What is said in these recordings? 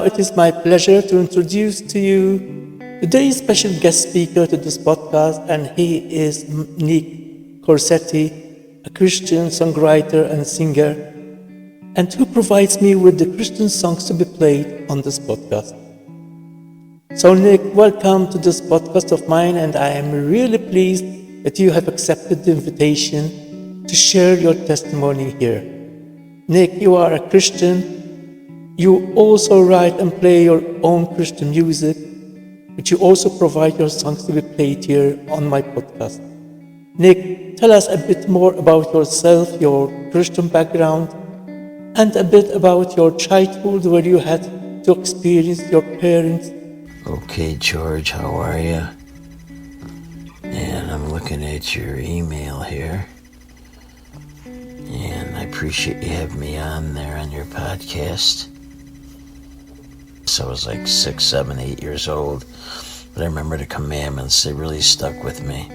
it is my pleasure to introduce to you today's special guest speaker to this podcast, and he is Nick Corsetti, a Christian songwriter and singer, and who provides me with the Christian songs to be played on this podcast. So Nick, welcome to this podcast of mine, and I am really pleased that you have accepted the invitation to share your testimony here. Nick, you are a Christian. You also write and play your own Christian music, but you also provide your songs to be played here on my podcast. Nick, tell us a bit more about yourself, your Christian background, and a bit about your childhood where you had to experience your parents. Okay, George, how are you? And I'm looking at your email here. And I appreciate you having me on there on your podcast. So I was like 6, 7, 8 years old. But I remember the commandments, they really stuck with me.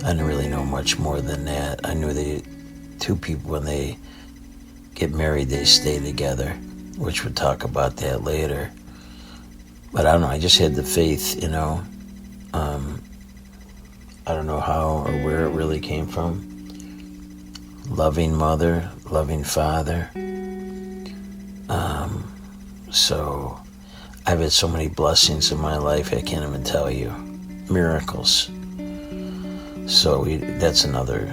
I didn't really know much more than that. I knew the two people, when they get married, they stay together, which we'll talk about that later. But I don't know, I just had the faith, I don't know how or where it really came from. Loving mother, loving father. So I've had so many blessings in my life, I can't even tell you. Miracles. So that's another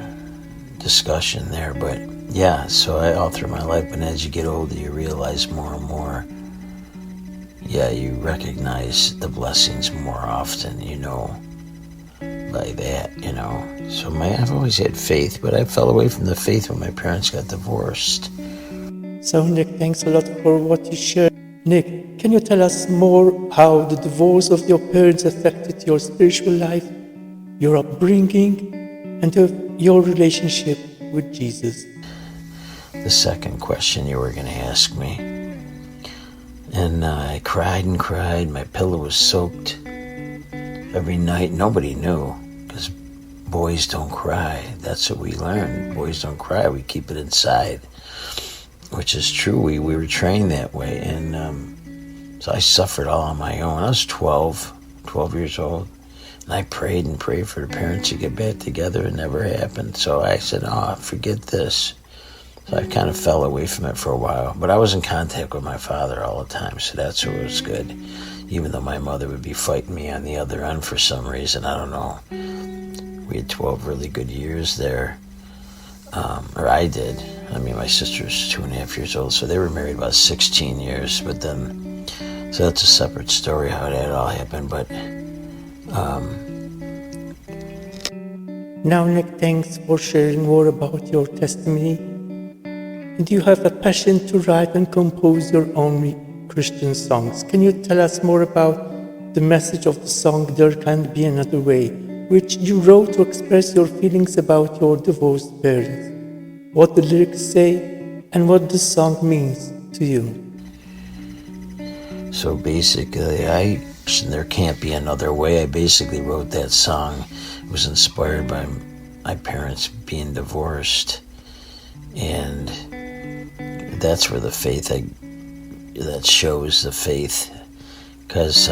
discussion there. But yeah, so all through my life, but as you get older, you realize more and more. Yeah, you recognize the blessings more often, by that, So I've always had faith, but I fell away from the faith when my parents got divorced. So Nick, thanks a lot for what you shared. Nick, can you tell us more how the divorce of your parents affected your spiritual life, your upbringing, and your relationship with Jesus? The second question you were going to ask me. And I cried and cried. My pillow was soaked every night. Nobody knew, because boys don't cry. That's what we learned. Boys don't cry. We keep it inside, which is true. We were trained that way. And so I suffered all on my own. I was 12 years old. And I prayed and prayed for the parents to get back together. It never happened. So I said, forget this. So I kind of fell away from it for a while. But I was in contact with my father all the time, so that's what was good. Even though my mother would be fighting me on the other end for some reason, I don't know. We had 12 really good years there. Or I did. My sister's 2.5 years old, so they were married about 16 years. But then, so that's a separate story how that all happened. But now, Nick, thanks for sharing more about your testimony. And you have a passion to write and compose your own Christian songs. Can you tell us more about the message of the song "There Can't Be Another Way," which you wrote to express your feelings about your divorced parents? What the lyrics say and what the song means to you? So basically, There Can't Be Another Way. I basically wrote that song. It was inspired by my parents being divorced. And that's where the faith, that shows the faith. Because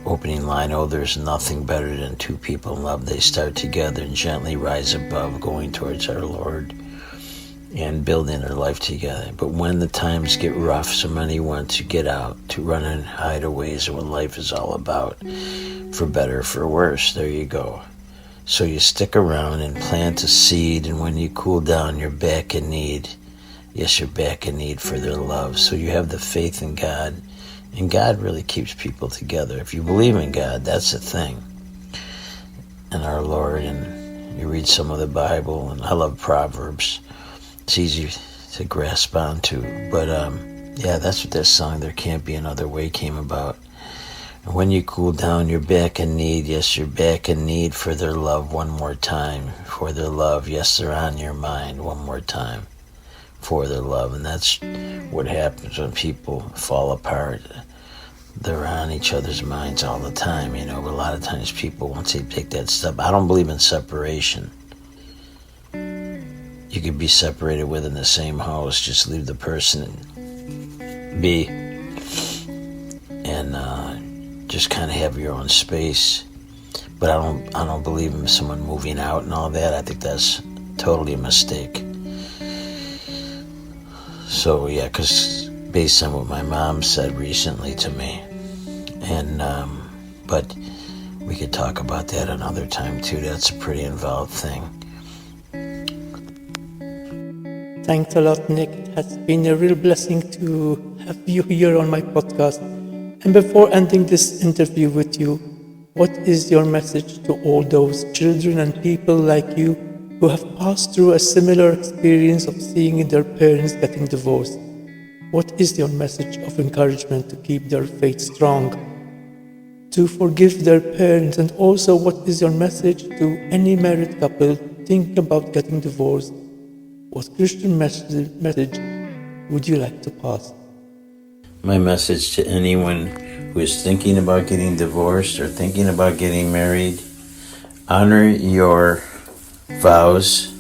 opening line, there's nothing better than two people in love. They start together and gently rise above, going towards our Lord and building their life together. But when the times get rough, so many want to get out, to run and hide away is what life is all about. For better, for worse, there you go. So you stick around and plant a seed, and when you cool down, you're back in need. Yes, you're back in need for their love. So you have the faith in God, and God really keeps people together. If you believe in God, that's the thing. And our Lord, and you read some of the Bible, and I love Proverbs. It's easy to grasp onto. But that's what this song, There Can't Be Another Way, came about. And when you cool down, you're back in need. Yes, you're back in need for their love one more time. For their love, yes, they're on your mind one more time. For their love. And that's what happens when people fall apart. They're on each other's minds all the time, But a lot of times people, once they take that step, I don't believe in separation. You could be separated within the same house, just leave the person be. and just kind of have your own space. But I don't believe in someone moving out and all that. I think that's totally a mistake. So yeah, because based on what my mom said recently to me, and but we could talk about that another time too. That's a pretty involved thing. Thanks a lot, Nick. It has been a real blessing to have you here on my podcast. And before ending this interview with you, what is your message to all those children and people like you who have passed through a similar experience of seeing their parents getting divorced? What is your message of encouragement to keep their faith strong, to forgive their parents? And also, what is your message to any married couple thinking about getting divorced? What Christian message would you like to pass? My message to anyone who is thinking about getting divorced or thinking about getting married: honor your vows.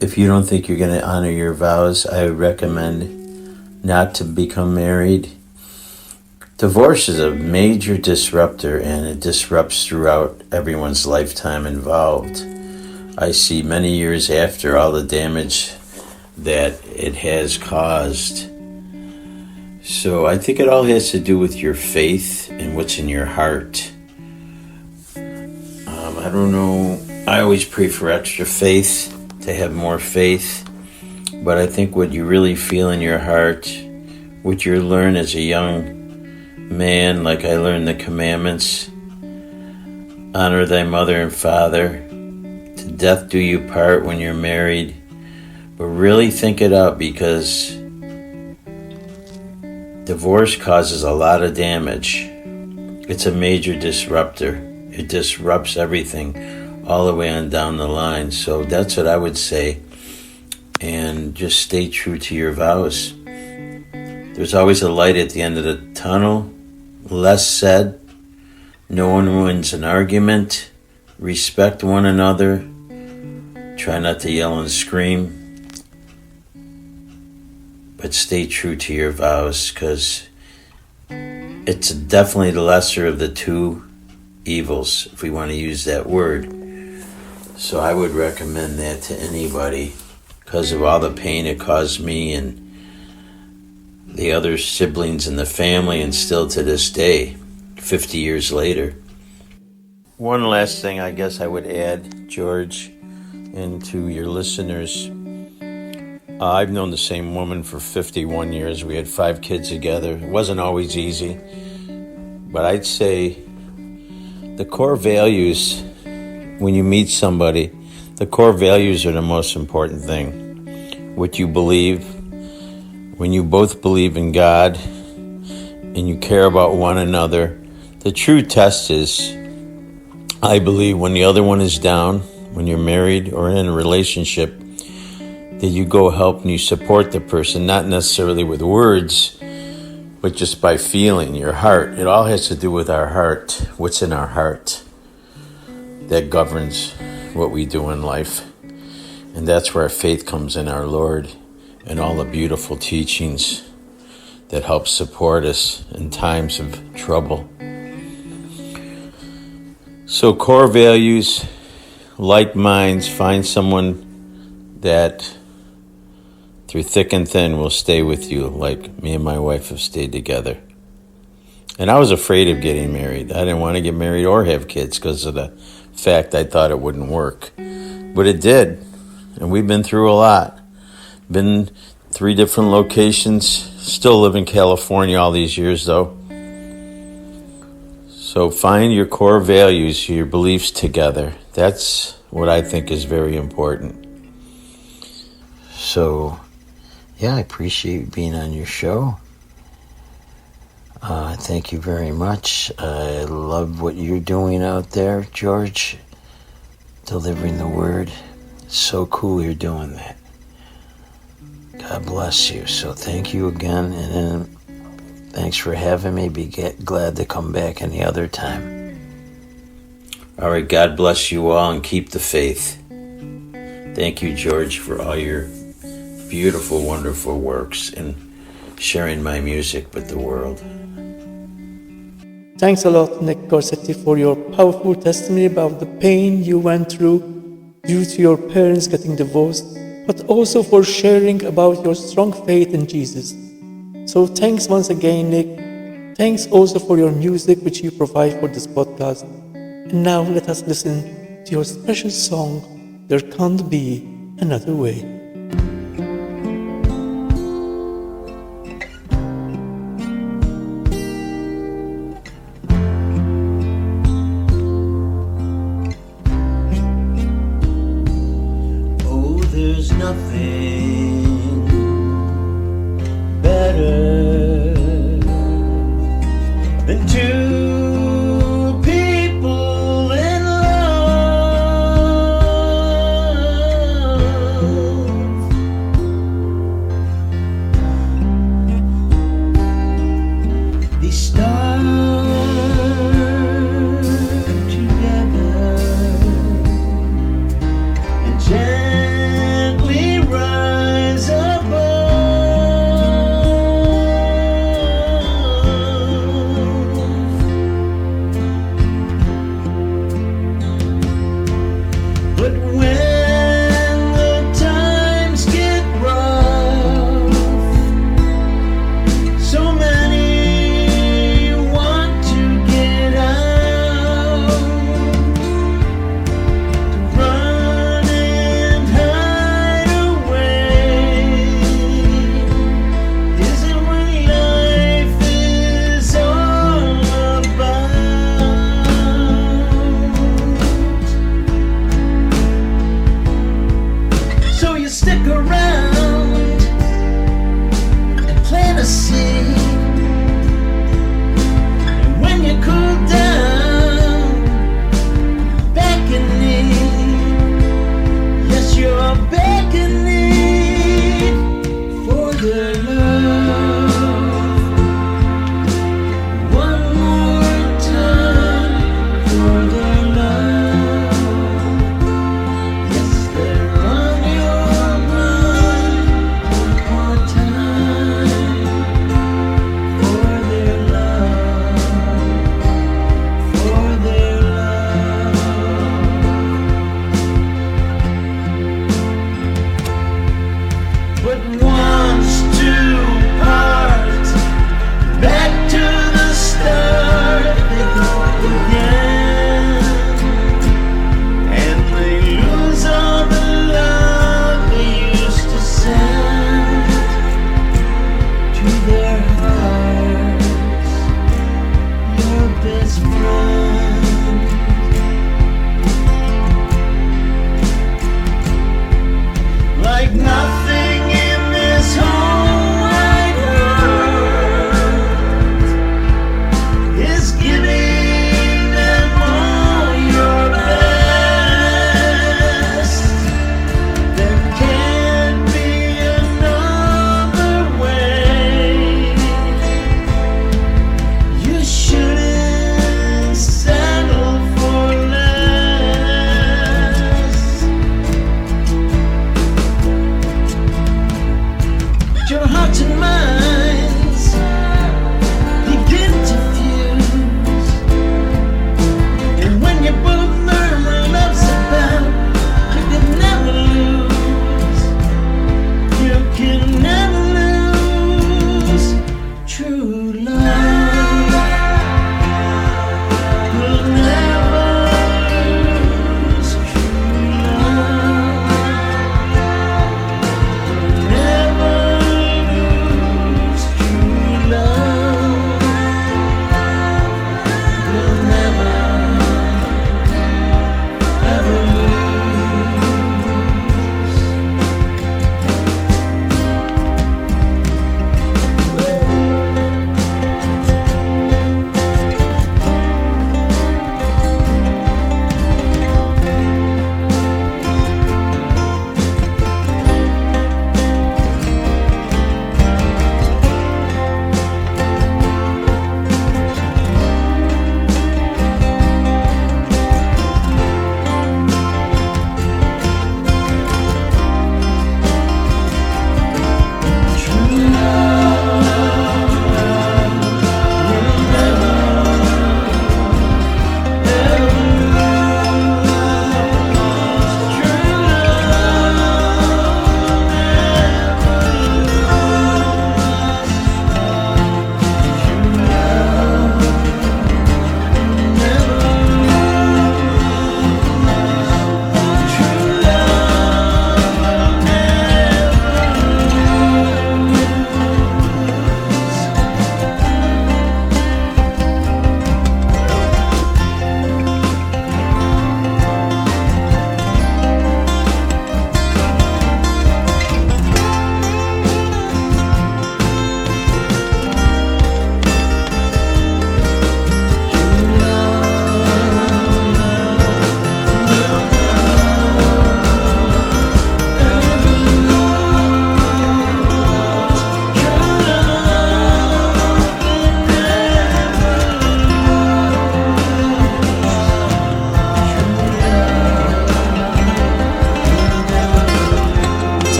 If you don't think you're going to honor your vows, I would recommend not to become married. Divorce is a major disruptor, and it disrupts throughout everyone's lifetime involved. I see many years after all the damage that it has caused. So I think it all has to do with your faith and what's in your heart. I don't know. I always pray for extra faith, to have more faith. But I think what you really feel in your heart, what you learn as a young man, like I learned the commandments: honor thy mother and father, to death do you part when you're married. But really think it out, because divorce causes a lot of damage. It's a major disruptor. It disrupts everything all the way on down the line. So that's what I would say. And just stay true to your vows. There's always a light at the end of the tunnel. Less said. No one wins an argument. Respect one another. Try not to yell and scream. But stay true to your vows, because it's definitely the lesser of the two evils, if we want to use that word. So I would recommend that to anybody, because of all the pain it caused me and the other siblings in the family, and still to this day, 50 years later. One last thing I guess I would add, George, and to your listeners. I've known the same woman for 51 years. We had 5 kids together. It wasn't always easy. But I'd say the core values, when you meet somebody, the core values are the most important thing. What you believe, when you both believe in God and you care about one another. The true test is, I believe, when the other one is down, when you're married or in a relationship, that you go help and you support the person, not necessarily with words, but just by feeling your heart. It all has to do with our heart, what's in our heart. That governs what we do in life. And that's where our faith comes in our Lord and all the beautiful teachings that help support us in times of trouble. So core values, like minds, find someone that through thick and thin will stay with you, like me and my wife have stayed together. And I was afraid of getting married. I didn't want to get married or have kids because of the fact I thought it wouldn't work. But it did. And we've been through a lot. Been 3 different locations. Still live in California all these years, though. So find your core values, your beliefs together. That's what I think is very important. So, yeah, I appreciate being on your show. Thank you very much. I love what you're doing out there, George, delivering the word. It's so cool you're doing that. God bless you. So thank you again, and thanks for having me. Be glad to come back any other time. All right, God bless you all and keep the faith. Thank you, George, for all your beautiful, wonderful works and sharing my music with the world. Thanks a lot, Nick Corsetti, for your powerful testimony about the pain you went through due to your parents getting divorced, but also for sharing about your strong faith in Jesus. So thanks once again, Nick. Thanks also for your music which you provide for this podcast. And now let us listen to your special song, There Can't Be Another Way. There's nothing better than two people in love. They start together and but when the times get rough, so many want to get out, to run and hide away. Isn't what life is all about? So you stick around and plant a seed, and when you cool down, back in need, yes, you're back in need for their love. One more time for their love. Yes, they're on your mind.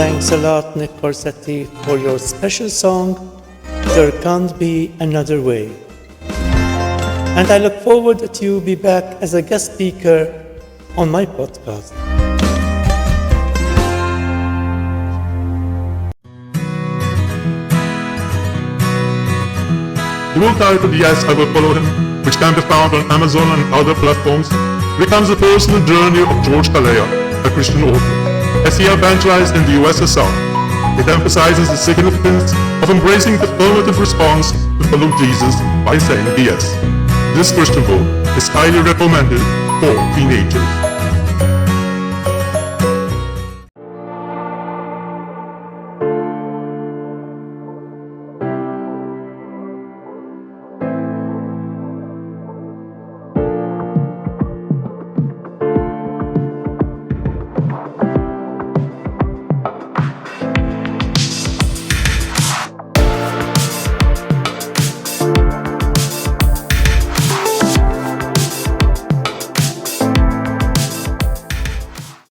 Thanks a lot, Nick Corsetti, for your special song, There Can't Be Another Way. And I look forward to you be back as a guest speaker on my podcast. The full title, Yes, I Will Follow Him, which can be found on Amazon and other platforms, recounts the personal journey of George Calleja, a Christian author, as he evangelized in the USSR. It emphasizes the significance of embracing the affirmative response to follow Jesus by saying yes. This Christian book is highly recommended for teenagers.